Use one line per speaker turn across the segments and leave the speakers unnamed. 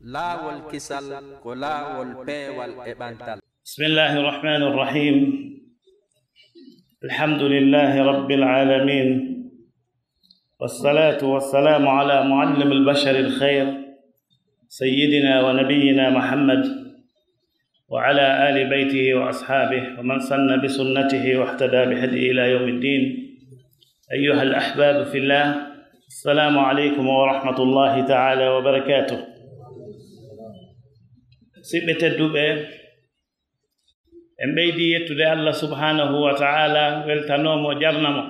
LAAWOL KISAL ko LAAWOL peewal e ɓantal.
Bismillahi rahmani rahim. Alhamdulillahi rabbil alamin. Wassalatu wassalamu ala muallim al-bashar al-khair sayyidina wa nabiyyina Muhammad wa ala ali baytihi wa ashabihi wa man sanna bi sunnatihi wa ihtada bi hadihi ila yawmiddin. Ayyuha al-ahbab fillah, assalamu alaykum wa rahmatullahi ta'ala wa barakatuh. Siɓɓe tedduɓe, en ɓeydi yettude Allah subhanahu wa ta'ala, weltanomo jarnamo.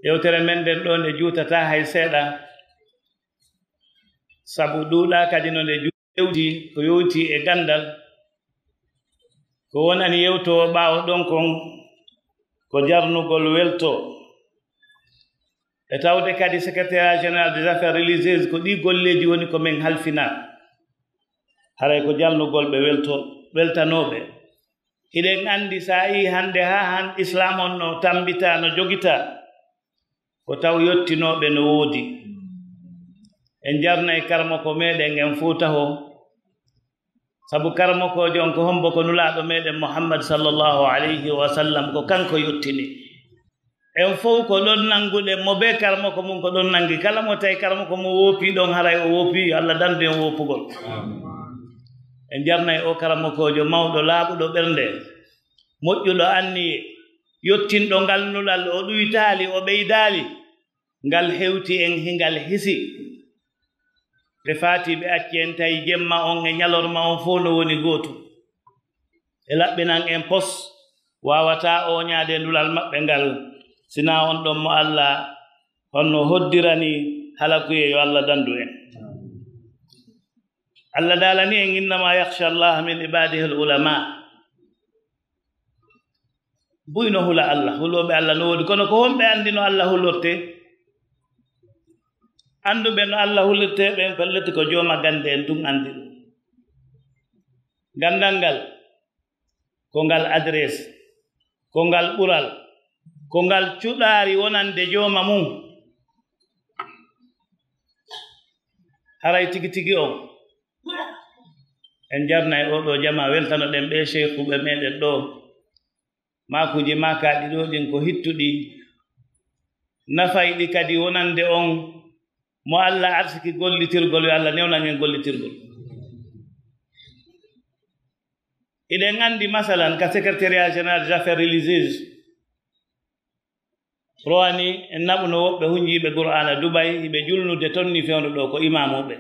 Yewtere men nden ɗo nde juutata hay seeɗa, sabu ɗuuɗa kadi no nde jewti ko yowti e gandal ko wonani yewtowo ɓaawo ɗon kon ko jarnugol welto e tawde kadi secrétaire général des affaires religieuses ko ɗi golleji woni ko men halfina haray ko jalnugol ɓe weltanoɓe. Iɗen andi sa yi hande ha han islam on no tambita no jogita ko taw yottinoɓe no woodi. En jarnay karmako meɗen en fuutaho, sabu karmakojo on ko hombo ko nulaɗo meɗen Muhammad sallallahu alayhi wa sallam ko kanko yottini. En fof ko ɗon nanguɗe mo be karmako mum ko ɗon nangi, kala mo tawi karmako mo woopi ɗon haray o woopi, Allah dandu en woopugol. En jarnay o karamakojo mawɗo laaɓuɗo ɓernde, moƴƴuɗo anniye, yottinɗo ngal nulal, o ɗuytaali o ɓeydaali, ngal hewti en hingal hisi ɓe faati ɓe acci en tawi jemma on e ñalorma on fof no woni gootu. E laɓɓinan en pos wawata o ñaade nulal maɓɓe ngal sina on ɗon mo Allah honno hoddirani halakuye yo Allah dandu en. Allah daalani en innama yakhsha Allah min ibadihi al-ulama. Buyno hula Allah, huloɓe Allah no woodi, kono ko wonɓe andi no Allah hulorte. Anduɓe no Allah hulirte ɓen fellete ko jooma gande en tun andi ɗum. Gandal ngal ko ngal adresse, ko ngal ɓural, ko ngal cuɗaari wonande jooma mum. Haray tigi tigi on en jarnay oɗo jama weltano ɗen ɓe cheikhuɓe meɗen ɗo, makuji makaɗi ɗo ɗin ko hittuɗi nafayɗi kadi wonande on mo Allah arsiki gollitirgol, yo Allah newnan en gollitirgol. Iɗen andi masalan ka secrétariat général des affaires religieuses rowani en naɓuno woɓɓe hunjiɓe Qur'ana Dubai hiɓe julnude tonni fewndo ɗo ko imamuɓe.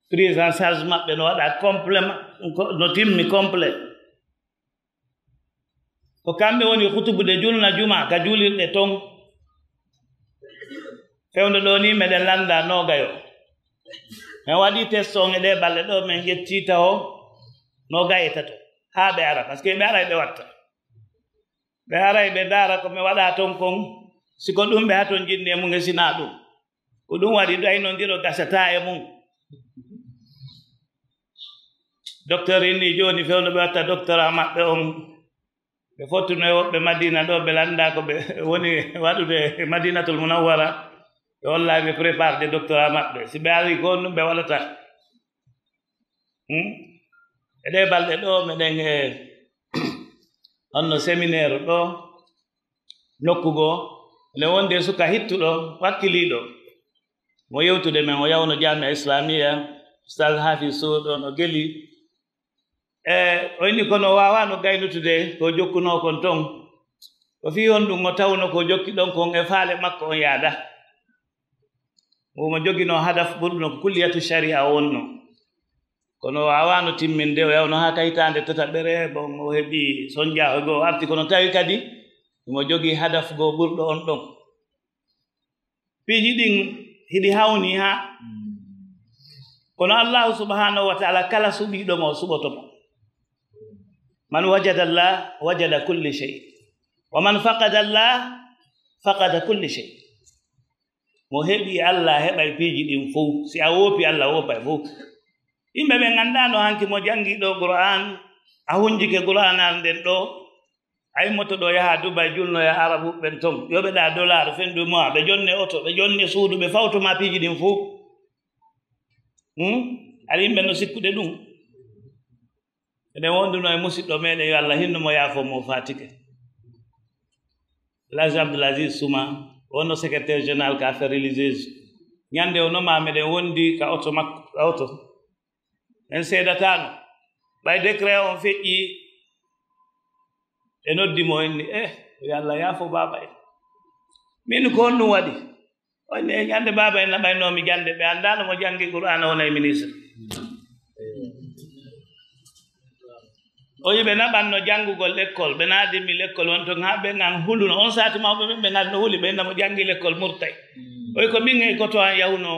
Prise en charge maɓɓe no waɗa complet, no timmi complet. Ko kamɓe woni hutubude julna juma ka julirɗe ton. Fewndo ɗo ni meɗen landa nogayo. Men waɗi test on e ɗe balɗe ɗo men ƴetti tawo noga e tato ha ɓe ara, par ce que ɓe aray ɓe watta. Ɓe aray ɓe dara ko mi waɗa ton kon, siko ɗum ɓe ha ton jinni e mum e sina ɗum. Ko ɗum waɗi ɗaynodiro gasata e mum. Docteur inni joni fewno ɓe watta doctorat maɓɓe on ɓe fottuno e woɓɓe Madina ɗo, ɓe landa ko ɓe woni waɗude Madinatul Munawwara, ɓe holla ɓe prépare de doctorat maɓɓe. Si ɓe ari ko ɗum ɓe waɗata. E ɗe balɗe ɗo meɗen e onno séminaire ɗo nokkugo ne wonde suka hittuɗo wakkiliɗo mo yewtude men o yawno Jamia Islamia Ustaz Hafiz Sow ɗo no geli. O inni kono wawano gaynutude ko jokkuno kon ton, o fi on ɗum o tawno ko jokki ɗon kon e faale makko on yaada. Omo jogino hadaf ɓurɗuno ko kulliyatu sharia wonno, kono wawano timminde o yawno ha kayitande tataɓere. Bon o heɓi sonja go arti, kono tawi kadi omo jogi hadaf go ɓurɗo on ɗon. Piiji ɗin hiɗi hawni ha, kono Allah subhanahu wa ta'ala kala suɓiɗo mo suɓotomo. Man wajada Allah wajada kulli shay, wa man faqada Allah faqada kulli shay. Mo heɓi Allah heɓay piiji ɗin fof. Si a woopi Allah woopay fof. Yimɓe ɓe gandano hanki mo jangi ɗo Qur'an, a hunjike Qur'an an nden ɗo, ay moto ɗo yaha Dubai julno ya arabu ɓen ton yoɓe ɗa dollar fendu mois ɓe jonne oto ɓe jonne suudu ɓe fawtoma piiji ɗin fuu aɗa yimɓe no sikkude ɗum eɗen wonduno e musidɗo meɗen yo Allah hinno mo yaafo mo fatike Alahajii Abdoul Suma wonno secrétaire général ka affaire religieuse ñande o noma meɗen wondi ka oto makko ka oto en seedatano ɓay décret on feƴƴi e noddimo enni yo Allah yaafo baba en min ko on ɗum waɗi onni e ñande baba en naɓaynomi jande ɓe andano mo jangi Qur'ana wona e ministre o yiɓe naɓanno janngugol l'école ɓe naadimi l'école won ton ha ɓe ngan huluno on sati mawɓe ɓen ɓe nganno huli ɓe namo janngi l'école murtay oyi ko min e koto an yahuno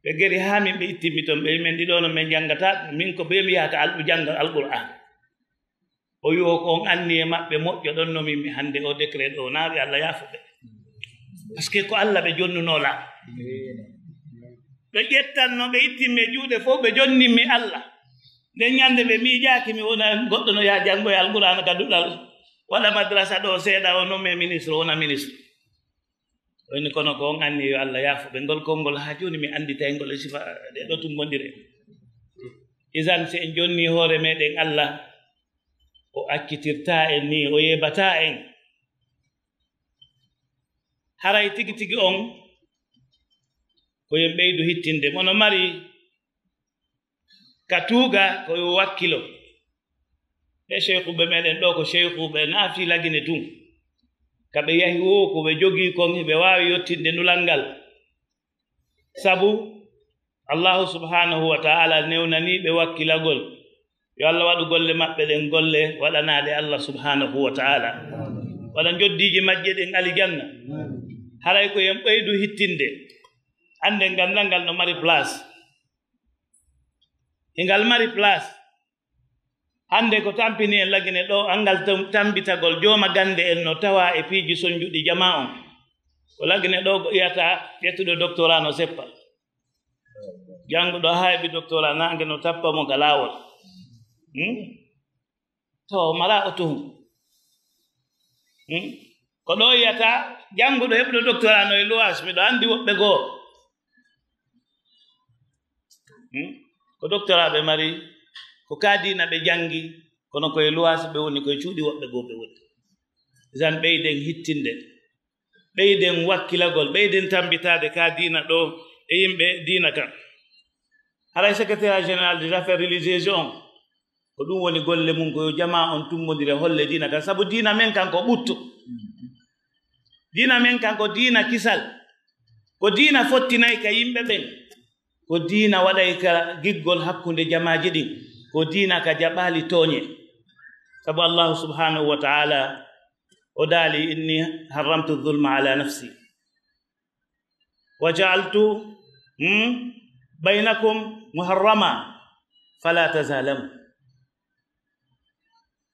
ɓe geri ha min ɓe ittimi toon ɓe min ɗiɗo no min janngata min ko ɓe mi yahata alɓe jannga alqur'an o wi o ko on anni e maɓɓe moƴƴo ɗon no min mi hannde o décret ɗo naaɓe Allah yaafo ɓe par ce que ko Allah ɓe jonnunola ɓe ƴettanno ɓe ittimme juuɗe fof ɓe jonnimmi Allah nden ñande ɓe miijaaki mi wona goɗɗo no yaha janngo e alqur'ana ka duɗal waɗa madrasa ɗo seeɗa o nomme ministre wona ministre oyni kono ko on anni yo Allah yaafo ɓe ngol konngol haa jooni mi annditay ngol e sifa ɗe ɗo tumbondire isan si en jonni hoore meɗen Allah o accitirta en ni o yeɓata en haray tigi tigi on ko yen ɓeydu hittinde mono mari ka tuuga ko yo wakkilo ɓe cheikhuɓe meɗen ɗo ko cheikhuɓe naafi lagine tun kaɓe yahi wo ko ɓe jogii kon ɓe waawi yottinde nulal ngal sabu Allahu subhanahu wa ta'ala newnaniiɓe wakkilagol yo Allah waɗu golle maɓɓe ɗen golle waɗanaade Allah subhanahu wa ta'ala waɗa joddiiji majje ɗen alijanna haray ko yen ɓeydu hittinde annde ngandal ngal no mari place ngal mari place hande ko tampini en lagine ɗo angal tambitagol jooma gande en no tawa e piiji sonjuɗi jama on ko lagine ɗo ƴiyata ƴettuɗo doctorat no seppa jannguɗo hayɓi doctorat nange no tappa mo ka laawol to mala o tohum ko ɗo yiyata jannguɗo heɓuɗo doctorat no e loas miɗo anndi woɓɓe goo ko doctorat ɓe mari ko kaadina ɓe janngi kono koye lois ɓe woni koye cuuɗi woɓɓe goo ɓe woni jan ɓeyden hittinde ɓeyden wakkilagol ɓeyden tambitade kaadina ɗo e yimɓe diina kan haray secrétaire général des affaires religieuses on ko ɗum woni golle mum koyo jama on tummodire holle diina kan sabu diina men kan ko ɓuttu diina men kan ko diina kisal ko diina fottinayi ka yimɓe ɓen ko diina waɗay ka giggol hakkunde jamaaji ɗin ko diina ka jaɓaali tooñe sabu allahu subhanahu wa ta'ala o daali inni haramtu dhulma ala nafsi wa ja'altu baynakum muharrama fala tazalamu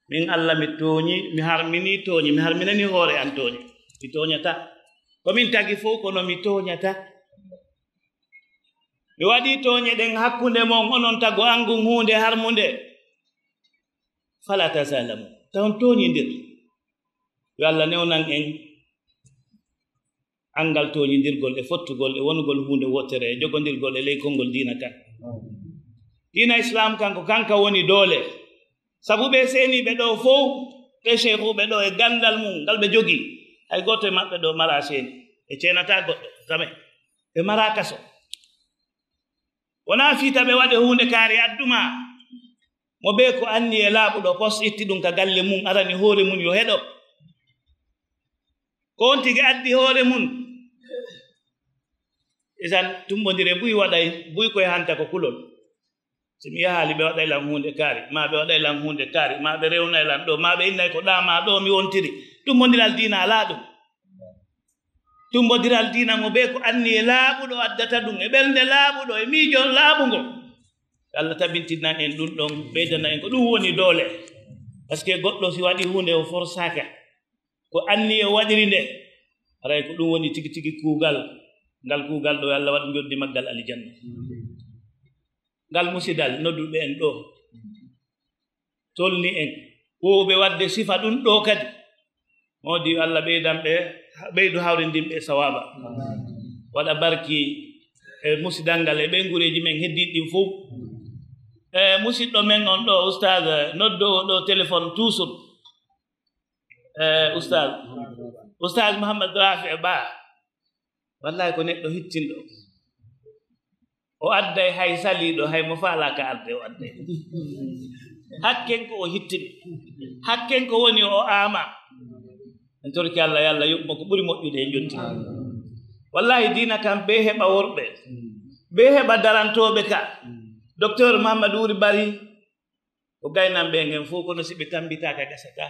min Allah mi tooñi mi harmini tooñi mi harminani hoore an tooñe mi tooñata komin tagi fof kono mi tooñata mi waɗi tooñe ɗen hakkunde mon onon tago angun hunde harmunde fala tazalamu tawon tooñidir yo Allah newnan en angal tooñidirgol e fottugol e wonugol hunde wottere e jogondirgol e ley konngol diina kan diina islam kanko kanka woni doole sabu ɓe seeniɓe ɗo fof ɓe cheikhuɓe ɗo e gandal mum ngal ɓe jogii hay goto e maɓɓe ɗo mara seeni e ceenata goɗɗo tame ɓe mara kaso wona fiita ɓe waɗe hunde kaari adduma mo ɓe ko anni e laaɓuɗo pos itti ɗum ka galle mum arani hoore mum yo heɗo ko on tigi addi hoore mum isan tumbodire buy waɗay buy koye hanta ko kulol so mi yahaali ɓe waɗaylan hunde kaari ma ɓe waɗaylan hunde kaari ma ɓe rewnaylan ɗo ma ɓe innay ko ɗama ɗo mi wontiri tumbodiral diina alaa ɗum tumbodiral diina mo ɓe ko anni e laaɓuɗo addata ɗum e ɓernde laaɓuɗo e miijo laaɓugo Allah tabintinnan en ɗum ɗon ɓeydana en ko ɗum woni doole par ce que goɗɗo si waɗi hunde o forsaka ko anni e waɗiri nde aray ko ɗum woni tigi tigi kuugal ngal kuugal ɗo Allah waɗa joddi maggal alijanna ngal musidal nodduɓe en ɗo tolni en wowɓe wadde sifa ɗum ɗo kadi modi Allah ɓeydan ɓe ɓeydu hawrindinɓe sawaba waɗa barki e musidal ngal e ɓe gureji men heddiɗi ɗin fof musidɗo men on ɗo oustad noddowo ɗo téléphone toujours oustad Mouhammad Rafi e Ba wallahi ko neɗɗo hittinɗo o adday hay saliɗo hay mo faala ka arde o adday hakken ko o hittini hakken ko woni o ama en torki Allah yalla yoɓmo ko ɓuri moƴƴude e jotti wallahi dina kam be heɓa worɓe be heɓa darantoɓe ka docteur Mahamadou Wuri Bari ko gaynanɓe ngen fof kono si ɓe tambitaka gasata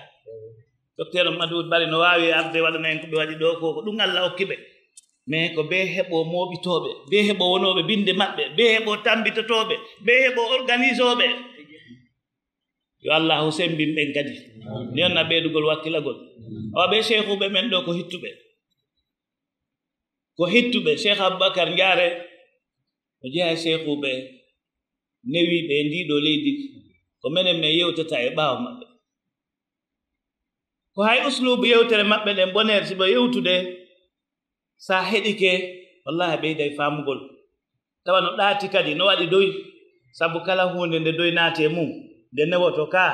docteur Mahamadou Wuri Bari no wawi arde waɗana en ko ɓe waɗi ɗo ko ɗum Allah hokkiɓe mais ko be heɓo moɓitoɓe be heɓo wonoɓe binde maɓɓe be heɓo tambitotoɓe be heɓo organisoɓe yo Allahu sembin ɓen kadi ni onna ɓeydugol wakkilagol awa ɓe cheikhuɓe men ɗo ko hittuɓe cheikh Aboubacar Ndiare o jeeya cheikhuɓe newiɓe e ndiɗo leydi ko menen min yewtata e ɓaawo maɓɓe ko hay uslubu yewtere maɓɓe ɗen bonere sibo yewtude sa heɗike wallahi ɓeyday famugol tawa no ɗaati kadi no waɗi doy sabu kala hunde nde doy naati e mum nde newoto ka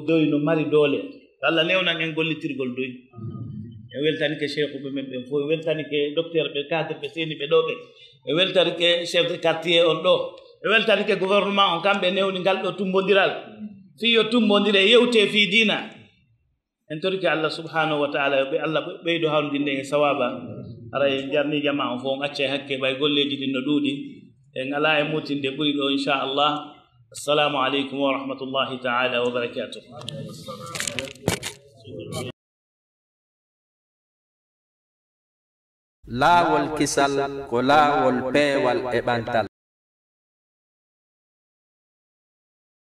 doy no mari doole Allah newnan en gollitirgol doy en weltanike cheikhuɓe men ɓen fof en weltanike docteur ɓe cadre ɓe seni ɓe ɗo ɓe en weltanike chef de quartier on ɗo en weltanike gouvernement on kamɓe newni ngal ɗo tumbodiral fiyo tumbodire yewte fi dina en torki Allah subhanahu wa ta'ala ɓe Allah ɓeydo hawndinde e sawaba ara en jarni jama on fof on acca e hakke ɓay golleji ɗin no ɗuuɗi en ala e mutinde ɓuri ɗo inchallah assalamu aleykum wa rahmatullahi ta'ala wa barakatuh
laawol kisal ko laawol peewal e ɓantal